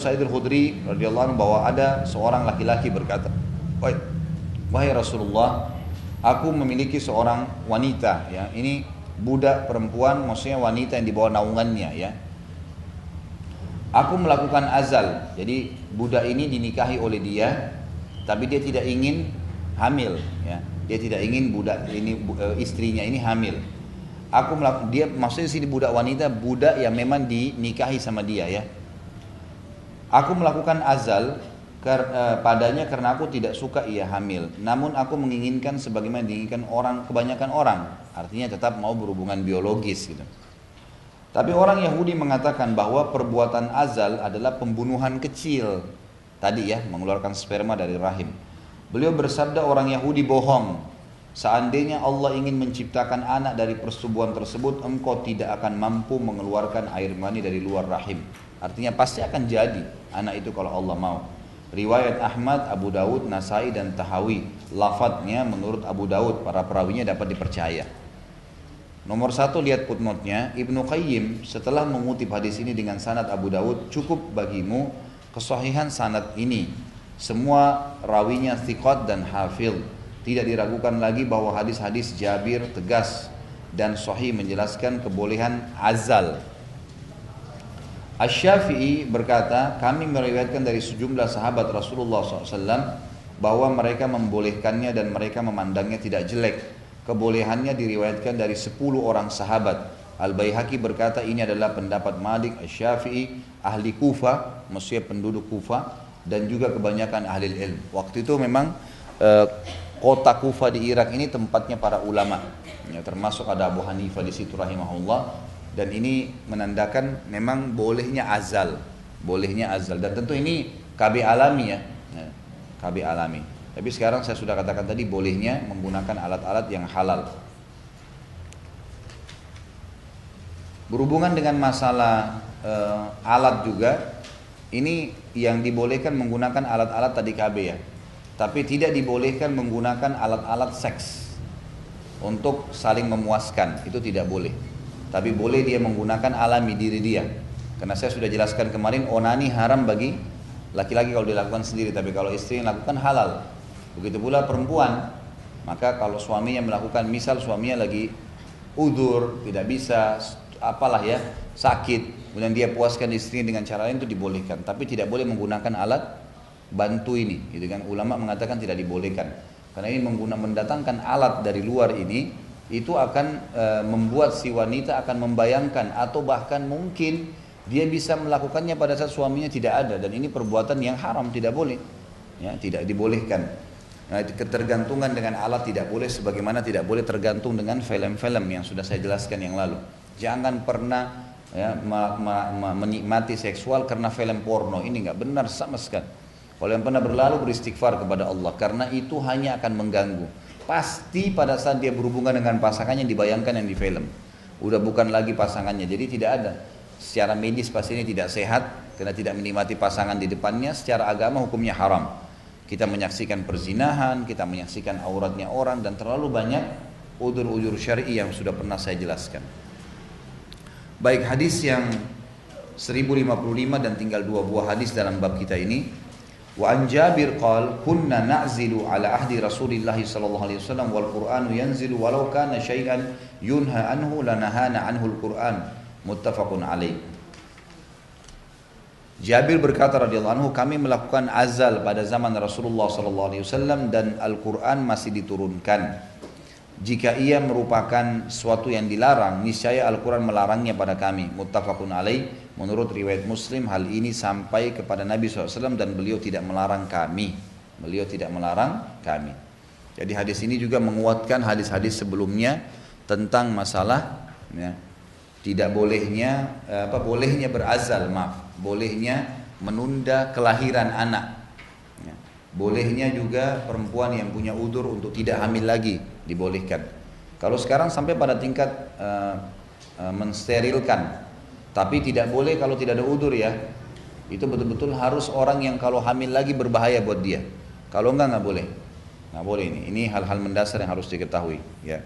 Sa'id al-Khudri radhiyallahu anhu bahwa ada seorang laki-laki berkata, wahai Rasulullah, aku memiliki seorang wanita, ya, ini budak perempuan, maksudnya wanita yang di bawah naungannya, ya. Aku melakukan azal, jadi budak ini dinikahi oleh dia, tapi dia tidak ingin hamil, ya. Dia tidak ingin budak ini istrinya ini hamil. Aku melakukan dia, maksudnya sini budak wanita, budak yang memang dinikahi sama dia, ya. Aku melakukan azal padanya karena aku tidak suka ia hamil. Namun aku menginginkan sebagaimana diinginkan orang, kebanyakan orang. Artinya tetap mau berhubungan biologis gitu. Tapi orang Yahudi mengatakan bahwa perbuatan azal adalah pembunuhan kecil. Tadi ya, mengeluarkan sperma dari rahim. Beliau bersabda orang Yahudi bohong. Seandainya Allah ingin menciptakan anak dari persetubuhan tersebut, engkau tidak akan mampu mengeluarkan air mani dari luar rahim. Artinya pasti akan jadi anak itu kalau Allah mau. Riwayat Ahmad, Abu Daud, Nasai dan Tahawi. Lafadznya menurut Abu Daud, para perawinya dapat dipercaya. Nomor 1, lihat footnote-nya. Ibnu Qayyim setelah mengutip hadis ini dengan sanad Abu Daud, cukup bagimu kesahihan sanad ini. Semua rawinya thiqat dan hafil. Tidak diragukan lagi bahwa hadis-hadis Jabir tegas dan sahih menjelaskan kebolehan azal. Asy-Syafi'i berkata, kami meriwayatkan dari sejumlah sahabat Rasulullah SAW bahwa mereka membolehkannya dan mereka memandangnya tidak jelek. Kebolehannya diriwayatkan dari 10 orang sahabat. Al-Baihaqi berkata ini adalah pendapat Malik, Asy-Syafi'i, ahli Kufah, maksudnya penduduk Kufah, dan juga kebanyakan ahli ilmu. Waktu itu memang kota Kufah di Irak ini tempatnya para ulama, ya, termasuk ada Abu Hanifah di situ rahimahullah. Dan ini menandakan memang bolehnya azal, dan tentu ini KB alami, ya, KB alami. Tapi sekarang saya sudah katakan tadi bolehnya menggunakan alat-alat yang halal. Berhubungan dengan masalah alat juga, ini yang dibolehkan menggunakan alat-alat tadi KB, ya. Tapi tidak dibolehkan menggunakan alat-alat seks untuk saling memuaskan, itu tidak boleh. Tapi boleh dia menggunakan alami diri dia. Karena saya sudah jelaskan kemarin, onani haram bagi laki-laki kalau dilakukan sendiri, tapi kalau istri yang lakukan halal. Begitu pula perempuan. Maka kalau suaminya melakukan, misal suaminya lagi udzur, tidak bisa, apalah ya, sakit, kemudian dia puaskan istrinya dengan cara lain, itu dibolehkan. Tapi tidak boleh menggunakan alat bantu ini, gitu kan? Ulama mengatakan tidak dibolehkan. Karena ini mendatangkan alat dari luar ini, itu akan membuat si wanita akan membayangkan atau bahkan mungkin dia bisa melakukannya pada saat suaminya tidak ada, dan ini perbuatan yang haram, tidak boleh, ya, tidak dibolehkan. Nah, ketergantungan dengan alat tidak boleh, sebagaimana tidak boleh tergantung dengan film-film yang sudah saya jelaskan yang lalu. Jangan pernah, ya, menikmati seksual karena film porno, ini nggak benar sama sekali. Kalau yang pernah berlalu, beristighfar kepada Allah, karena itu hanya akan mengganggu. Pasti pada saat dia berhubungan dengan pasangannya dibayangkan yang di film. Udah bukan lagi pasangannya, jadi tidak ada. Secara medis pasti ini tidak sehat, karena tidak menikmati pasangan di depannya. Secara agama hukumnya haram. Kita menyaksikan perzinahan, kita menyaksikan auratnya orang, dan terlalu banyak udzur-udzur syar'i yang sudah pernah saya jelaskan. Baik, hadis yang 1055 dan tinggal 2 buah hadis dalam bab kita ini. Wa an Jabir qala kunna na'zilu ala ahdi Rasulillah sallallahu alaihi wasallam wal Qur'anu yanzilu walau kana syai'an yunha anhu lanahana anhu al-Qur'an, muttafaqun alaih. Jabir berkata radhiyallahu anhu, kami melakukan azal pada zaman Rasulullah sallallahu alaihi wasallam dan Al-Qur'an masih diturunkan. Jika ia merupakan sesuatu yang dilarang, niscaya Al-Quran melarangnya pada kami. Muttafaqun alaih. Menurut riwayat Muslim, hal ini sampai kepada Nabi SAW dan beliau tidak melarang kami. Beliau tidak melarang kami. Jadi hadis ini juga menguatkan hadis-hadis sebelumnya tentang masalah, ya, tidak bolehnya, bolehnya berazal, bolehnya menunda kelahiran anak. Ya. Bolehnya juga perempuan yang punya udzur untuk tidak hamil lagi dibolehkan. Kalau sekarang sampai pada tingkat mensterilkan, tapi tidak boleh kalau tidak ada udzur, ya. Itu betul-betul harus orang yang kalau hamil lagi berbahaya buat dia. Kalau enggak boleh. Nggak boleh ini. Ini hal-hal mendasar yang harus diketahui, ya.